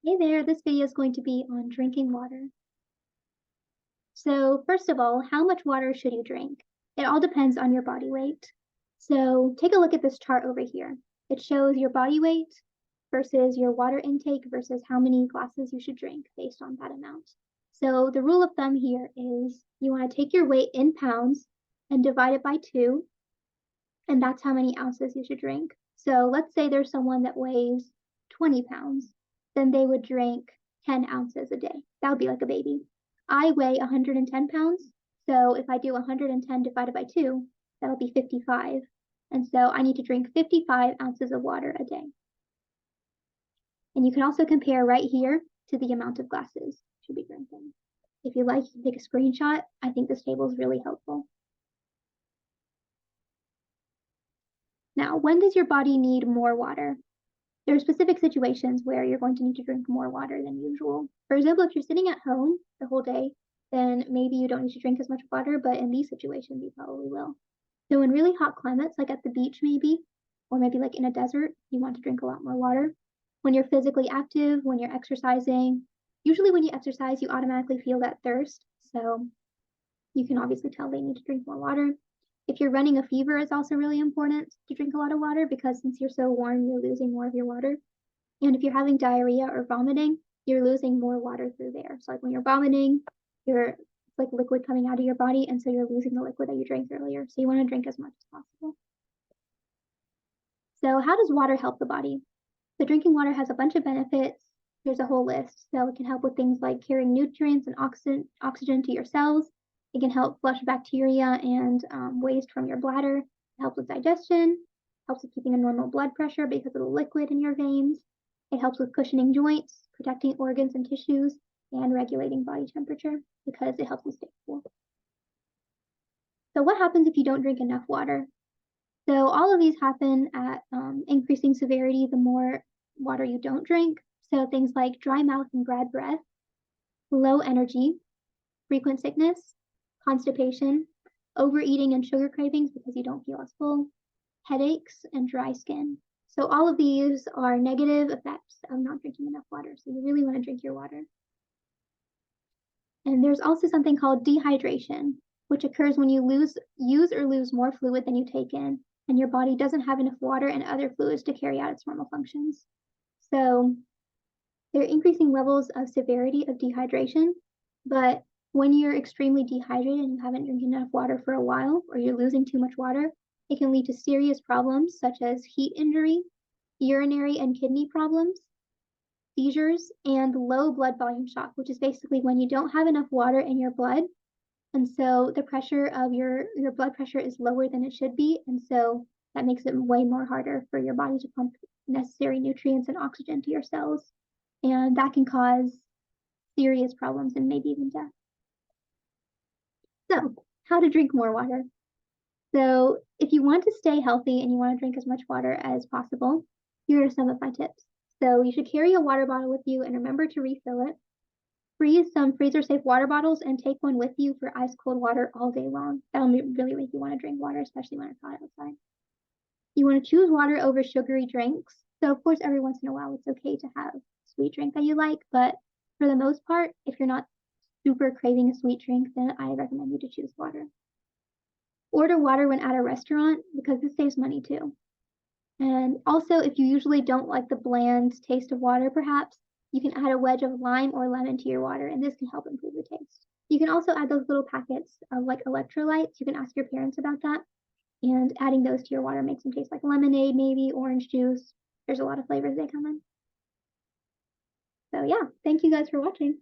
Hey there, this video is going to be on drinking water. So first of all, how much water should you drink? It all depends on your body weight. So take a look at this chart over here. It shows your body weight versus your water intake versus how many glasses you should drink based on that amount. So the rule of thumb here is you want to take your weight in pounds and divide it by 2, and that's how many ounces you should drink. So let's say there's someone that weighs 20 pounds, then they would drink 10 ounces a day. That would be like a baby. I weigh 110 pounds, so if I do 110 divided by 2, that'll be 55. And so I need to drink 55 ounces of water a day. And you can also compare right here to the amount of glasses you should be drinking. If you like, you can take a screenshot. I think this table is really helpful. Now, when does your body need more water? There are specific situations where you're going to need to drink more water than usual. For example, if you're sitting at home the whole day, then maybe you don't need to drink as much water, but in these situations, you probably will. So in really hot climates, like at the beach maybe, or maybe like in a desert, you want to drink a lot more water. When you're physically active, when you're exercising, usually when you exercise, you automatically feel that thirst. So you can obviously tell they need to drink more water. If you're running a fever, it's also really important to drink a lot of water because since you're so warm, you're losing more of your water. And if you're having diarrhea or vomiting, you're losing more water through there. So like when you're vomiting, you're like liquid coming out of your body, and so you're losing the liquid that you drank earlier. So you want to drink as much as possible. So how does water help the body? So drinking water has a bunch of benefits. There's a whole list. So it can help with things like carrying nutrients and oxygen to your cells. It can help flush bacteria and waste from your bladder. It helps with digestion, helps with keeping a normal blood pressure because of the liquid in your veins. It helps with cushioning joints, protecting organs and tissues, and regulating body temperature because it helps you stay cool. So what happens if you don't drink enough water? So all of these happen at increasing severity the more water you don't drink. So things like dry mouth and bad breath, low energy, frequent sickness, constipation, overeating and sugar cravings because you don't feel as full, headaches, and dry skin. So all of these are negative effects of not drinking enough water. So you really want to drink your water. And there's also something called dehydration, which occurs when you use or lose more fluid than you take in, and your body doesn't have enough water and other fluids to carry out its normal functions. So there are increasing levels of severity of dehydration, but when you're extremely dehydrated and you haven't drank enough water for a while, or you're losing too much water, it can lead to serious problems such as heat injury, urinary and kidney problems, seizures, and low blood volume shock, which is basically when you don't have enough water in your blood. And so the pressure of your blood pressure is lower than it should be. And so that makes it way more harder for your body to pump necessary nutrients and oxygen to your cells. And that can cause serious problems and maybe even death. So, how to drink more water. So, if you want to stay healthy and you want to drink as much water as possible, here are some of my tips. So, you should carry a water bottle with you and remember to refill it. Freeze some freezer safe water bottles and take one with you for ice cold water all day long. That'll really make you want to drink water, especially when it's hot outside. You want to choose water over sugary drinks. So, of course, every once in a while, it's okay to have a sweet drink that you like, but for the most part, if you're not super craving a sweet drink, then I recommend you to choose water. Order water when at a restaurant because this saves money too. And also, if you usually don't like the bland taste of water, perhaps, you can add a wedge of lime or lemon to your water, and this can help improve the taste. You can also add those little packets of like electrolytes. You can ask your parents about that. And adding those to your water makes them taste like lemonade, maybe orange juice. There's a lot of flavors they come in. So yeah, thank you guys for watching.